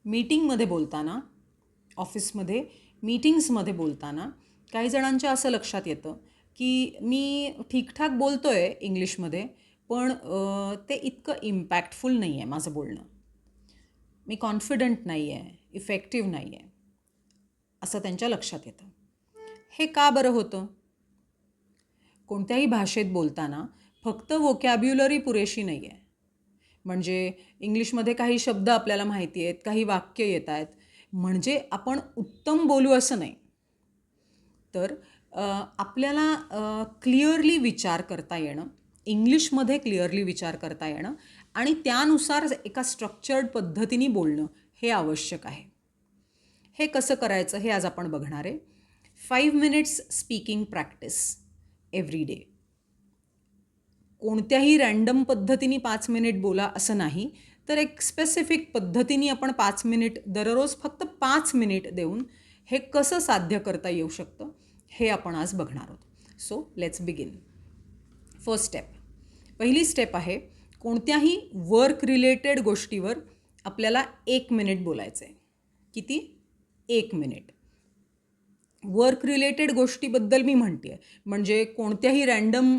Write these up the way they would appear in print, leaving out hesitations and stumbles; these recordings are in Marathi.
मीटिंगमध्ये बोलताना, ऑफिसमध्ये मीटिंग्समध्ये बोलताना काही जणांच्या असं लक्षात येतं की मी ठीकठाक बोलतो आहे इंग्लिशमध्ये, पण ते इतकं इम्पॅक्टफुल नाही आहे माझं बोलणं. मी कॉन्फिडंट नाही आहे, इफेक्टिव्ह नाही आहे, असं त्यांच्या लक्षात येतं. हे का बरं होतं? कोणत्याही भाषेत बोलताना फक्त व्होकॅब्युलरी पुरेशी नाही आहे. म्हणजे इंग्लिशमध्ये काही शब्द आपल्याला माहिती आहेत, काही वाक्य येत आहेत, म्हणजे आपण उत्तम बोलू असं नाही. तर आपल्याला क्लिअरली विचार करता येणं, इंग्लिशमध्ये क्लिअरली विचार करता येणं आणि त्यानुसार एका स्ट्रक्चर्ड पद्धतीने बोलणं हे आवश्यक आहे. हे कसं करायचं हे आज आपण बघणार आहे. 5 minutes speaking practice every day. कोणत्याही रँडम पद्धतीने 5 मिनिट बोला असं नाही, तर एक स्पेसिफिक पद्धतीने आपण 5 मिनिट दररोज फक्त 5 मिनिट देऊन हे कसं साध्य करता येऊ शकतं हे आपण आज बघणार आहोत. So let's begin. First step, पहिली स्टेप आहे, कोणत्याही वर्क रिलेटेड गोष्टीवर आपल्याला 1 मिनिट बोलायचं आहे. किती? 1 मिनिट. वर्क रिलेटेड गोष्टीबद्दल मी म्हणते आहे, म्हणजे कोणत्याही रँडम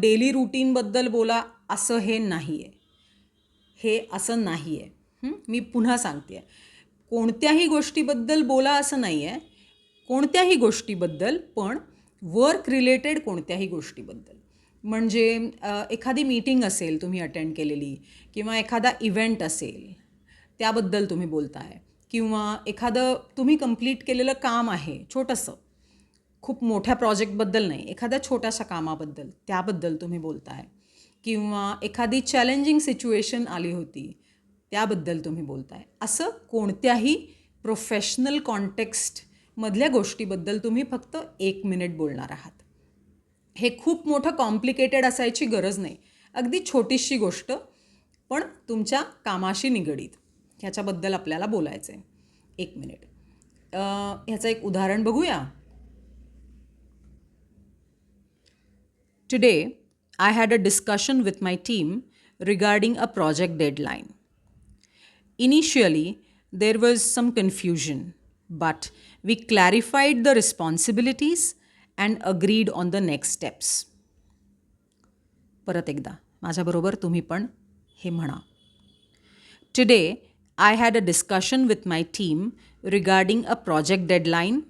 डेली रूटीनबद्दल बोला असं हे नाही आहे. हे असं नाही आहे. मी पुन्हा सांगते आहे, कोणत्याही गोष्टीबद्दल बोला असं नाही आहे. कोणत्याही गोष्टीबद्दल, पण वर्क रिलेटेड कोणत्याही गोष्टीबद्दल. म्हणजे एखादी मीटिंग असेल तुम्ही अटेंड केलेली, किंवा एखादा इव्हेंट असेल त्याबद्दल तुम्ही बोलताय, किंवा एखादं तुम्ही कंप्लीट केलेलं काम आहे छोटंसं, खूप मोठ्या प्रोजेक्टबद्दल नाही, एखाद्या छोट्याशा कामाबद्दल त्याबद्दल तुम्ही बोलताय, किंवा एखादी चॅलेंजिंग सिच्युएशन आली होती त्याबद्दल तुम्ही बोलताय. असं कोणत्याही प्रोफेशनल कॉन्टेक्स्टमधल्या गोष्टीबद्दल तुम्ही फक्त 1 मिनिट बोलणार आहात. हे खूप मोठं कॉम्प्लिकेटेड असायची गरज नाही. अगदी छोटीशी गोष्ट, पण तुमच्या कामाशी निगडीत, ह्याच्याबद्दल आपल्याला बोलायचं आहे 1 मिनिट. ह्याचं एक उदाहरण बघूया. Today, I had a discussion with my team regarding a project deadline. Initially, there was some confusion, but we clarified the responsibilities and agreed on the next steps. परत एकदा माझ्याबरोबर तुम्ही पण हे म्हणा. Today, I had a discussion with my team regarding a project deadline.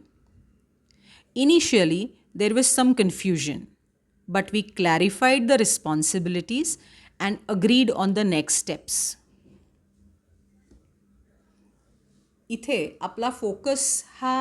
Initially, there was some confusion, but we clarified the responsibilities and agreed on the next steps. इथे आपला फोकस हा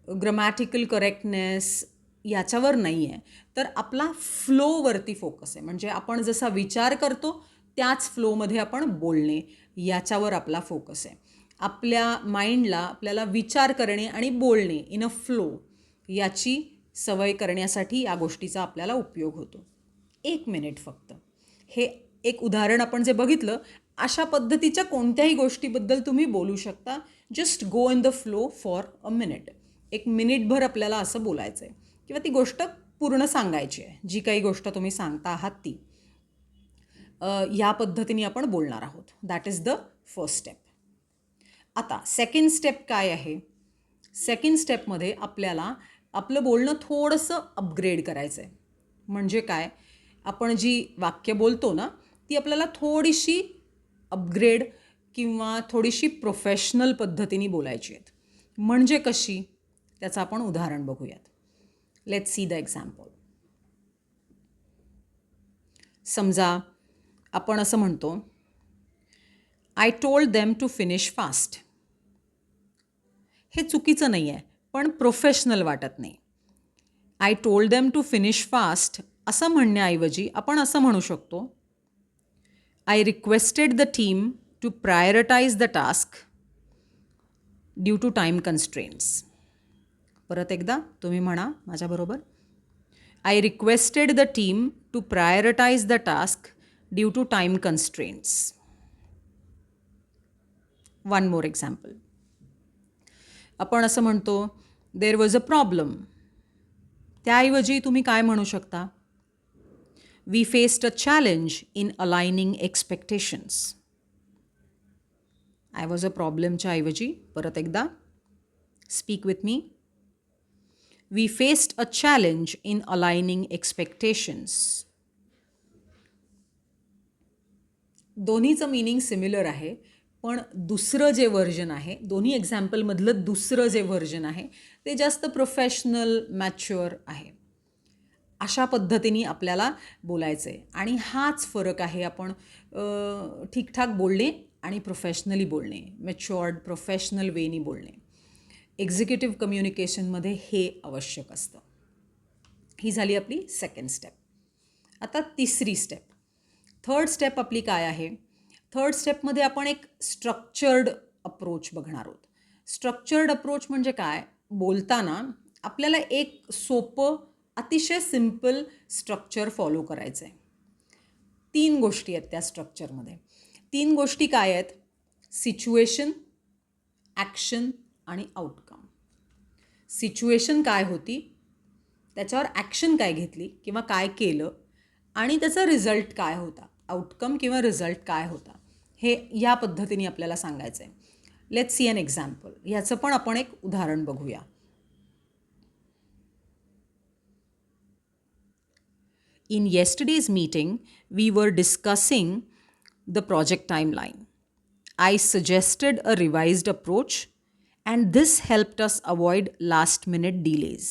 ग्रामॅटिकल करेक्टनेस याच्यावर नाही आहे, तर आपला फ्लोवरती फोकस आहे. म्हणजे आपण जसा विचार करतो त्याच फ्लोमध्ये आपण बोलणे, याच्यावर आपला फोकस आहे. आपल्या माइंडला आपल्याला विचार करणे आणि बोलणे इन अ फ्लो याची सवय करण्यासाठी या गोष्टीचा आपल्याला उपयोग होतो. 1 मिनिट फक्त. हे एक उदाहरण आपण जे बघितलं, अशा पद्धतीच्या कोणत्याही गोष्टीबद्दल तुम्ही बोलू शकता. Just go in the flow for a minute. 1 मिनिटभर आपल्याला असं बोलायचं आहे, किंवा ती गोष्ट पूर्ण सांगायची आहे. जी काही गोष्ट तुम्ही सांगता आहात ती या पद्धतीने आपण बोलणार आहोत. That is the first step. आता सेकंड स्टेप काय आहे? सेकंड स्टेपमध्ये आपल्याला आपलं बोलणं थोडंसं अपग्रेड करायचं आहे. म्हणजे काय? आपण जी वाक्य बोलतो ना, ती आपल्याला थोडीशी अपग्रेड किंवा थोडीशी प्रोफेशनल पद्धतीने बोलायची आहेत. म्हणजे कशी? त्याचं आपण उदाहरण बघूयात. Let's see the example. समजा आपण असं म्हणतो, I told them to finish fast. हे चुकीचं नाही आहे, पण प्रोफेशनल वाटत नाही. I told them to finish fast असं म्हणण्याऐवजी आपण असं म्हणू शकतो, I requested the team to prioritise the task due to time constraints. परत एकदा तुम्ही म्हणा माझ्याबरोबर. I requested the team to prioritise the task due to time constraints. One more example. आपण असं म्हणतो, देर वॉज अ प्रॉब्लेम. त्याऐवजी तुम्ही काय म्हणू शकता? We faced a challenge in aligning expectations. I was a प्रॉब्लेमच्या ऐवजी परत एकदा speak with me. We faced a challenge in aligning expectations. दोन्हीचं मीनिंग सिमिलर आहे, पण दुसरं जे व्हर्जन आहे, दोन्ही एक्झाम्पलमधलं दुसरं जे व्हर्जन आहे ते जास्त प्रोफेशनल, मॅच्युअर आहे. अशा पद्धतीने आपल्याला बोलायचं आहे. आणि हाच फरक आहे आपण ठीकठाक बोलणे आणि प्रोफेशनली बोलणे, मॅच्युअर्ड प्रोफेशनल वेनी बोलणे. एक्झिक्युटिव्ह कम्युनिकेशनमध्ये हे आवश्यक असतं. ही झाली आपली सेकंड स्टेप. आता तिसरी स्टेप. थर्ड स्टेप आपली काय आहे? थर्ड स्टेपमध्ये आपण एक स्ट्रक्चर्ड अप्रोच बघणार आहोत. स्ट्रक्चर्ड अप्रोच म्हणजे काय? बोलताना आपल्याला एक सोपं, अतिशय सिम्पल स्ट्रक्चर फॉलो करायचं आहे. 3 गोष्टी आहेत त्या स्ट्रक्चरमध्ये. 3 गोष्टी काय आहेत? सिच्युएशन, ॲक्शन आणि आउटकम. सिच्युएशन काय होती, त्याच्यावर ॲक्शन काय घेतली किंवा काय केलं, आणि त्याचा रिझल्ट काय होता, आउटकम किंवा रिझल्ट काय होता, हे या पद्धतीने आपल्याला सांगायचं आहे. Let's see an example. ह्याचं पण आपण एक उदाहरण बघूया. In yesterday's meeting, we were discussing the project timeline. I suggested a revised approach, and this helped us avoid last-minute delays.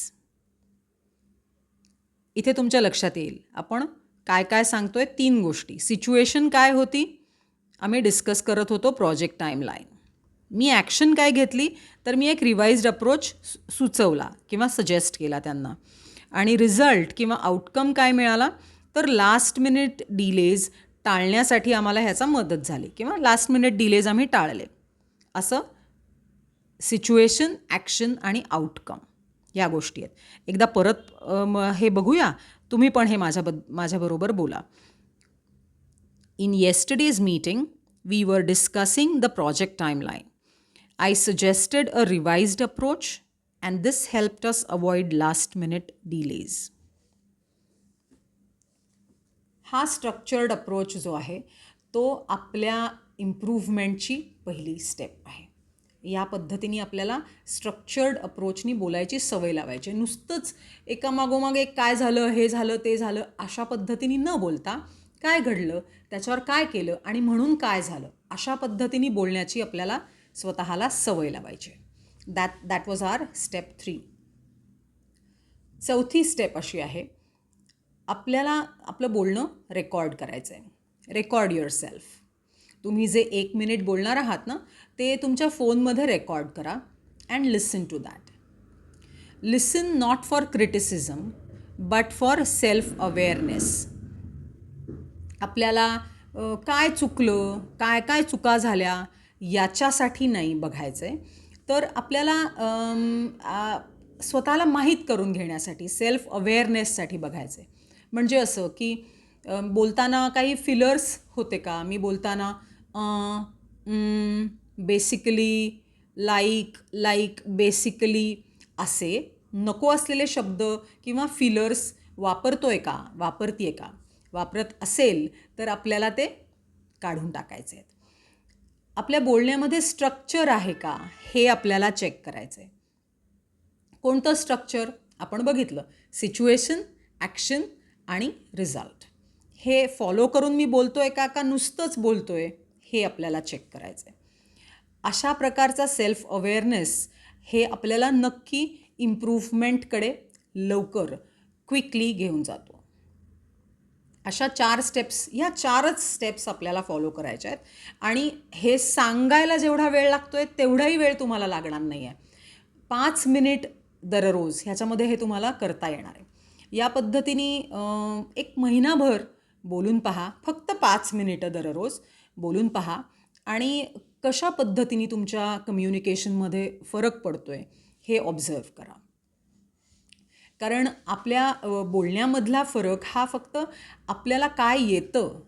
इथे तुमच्या लक्षात येईल आपण काय काय सांगतोय. 3 गोष्टी. सिच्युएशन काय होती? आम्ही डिस्कस करत होतो प्रोजेक्ट टाईमलाईन. मी ॲक्शन काय घेतली? तर मी एक रिवाइज्ड अप्रोच सुचवला किंवा सजेस्ट केला त्यांना. आणि रिझल्ट किंवा आउटकम काय मिळाला? तर लास्ट मिनिट डिलेज टाळण्यासाठी आम्हाला ह्याचा मदत झाली किंवा लास्ट मिनिट डिलेज आम्ही टाळले. असं सिच्युएशन, ॲक्शन आणि आउटकम या गोष्टी आहेत. एकदा परत हे बघूया. तुम्ही पण हे माझ्याबरोबर बोला. In yesterday's meeting we were discussing the project timeline. I suggested a revised approach, and this helped us avoid last-minute delays. हा स्ट्रक्चर्ड अप्रोच जो आहे तो आपल्या इम्प्रूव्हमेंटची पहिली स्टेप आहे. या पद्धतीने आपल्याला स्ट्रक्चर्ड अप्रोचनी बोलायची सवय लावायची. नुसतंच एकामागोमाग एक काय झालं, हे झालं, ते झालं अशा पद्धतीने न बोलता काय घडलं, त्याच्यावर काय केलं आणि म्हणून काय झालं, अशा पद्धतीने बोलण्याची आपल्याला स्वतःला सवय लावायची. That was our step 3. चौथी स्टेप अशी आहे, आपल्याला आपलं बोलणं रेकॉर्ड करायचं आहे. Record your self. तुम्ही जे 1 मिनिट बोलणार आहात ना, ते तुमच्या फोनमध्ये रेकॉर्ड करा and listen to that. Listen not for criticism but for self awareness. आपल्याला काय चुकलं, काय काय चुका झाल्या याच्यासाठी नाही बघायचं आहे, तर आपल्याला स्वतःला माहीत करून घेण्यासाठी, सेल्फ अवेअरनेससाठी बघायचं आहे. म्हणजे असं की बोलताना काही फिलर्स होते का? मी बोलताना बेसिकली, लाईक, बेसिकली असे नको असलेले शब्द किंवा फिलर्स वापरतोय का, वापरतीये का? वापरत असेल तर आपल्याला ते काढून टाकायचे आहेत. आपल्या बोलण्यामध्ये स्ट्रक्चर आहे का हे आपल्याला चेक करायचं आहे. कोणतं स्ट्रक्चर? आपण बघितलं, सिच्युएशन, ॲक्शन आणि रिझल्ट. हे फॉलो करून मी बोलतोय का नुसतंच बोलतोय हे आपल्याला चेक करायचं आहे. अशा प्रकारचा सेल्फ अवेअरनेस हे आपल्याला नक्की इम्प्रूव्हमेंटकडे लवकर, क्विकली घेऊन जातो. अशा 4 स्टेप्स, ह्या 4च स्टेप्स आपल्याला फॉलो करायच्या आहेत. आणि हे सांगायला जेवढा वेळ लागतोय तेवढाही वेळ तुम्हाला लागणार नाही आहे. 5 मिनिट दररोज ह्याच्यामध्ये हे तुम्हाला करता येणार आहे. या पद्धतीने 1 महिनाभर बोलून पहा. फक्त 5 मिनिटं दररोज बोलून पहा आणि कशा पद्धतीने तुमच्या कम्युनिकेशनमध्ये फरक पडतोय हे ऑब्झर्व करा. कारण आपल्या बोलण्यामधला फरक हा फक्त आपल्याला काय येतं,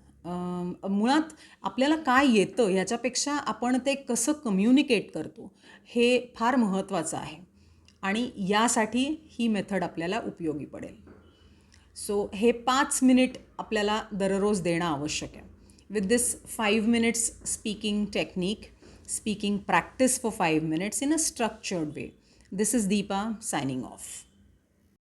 मुळात आपल्याला काय येतं ह्याच्यापेक्षा आपण ते कसं कम्युनिकेट करतो हे फार महत्त्वाचं आहे. आणि यासाठी ही मेथड आपल्याला उपयोगी पडेल. सो हे 5 मिनिट आपल्याला दररोज देणं आवश्यक आहे. With this 5 minutes speaking technique, speaking practice for 5 minutes in a structured way. This is Deepa signing off.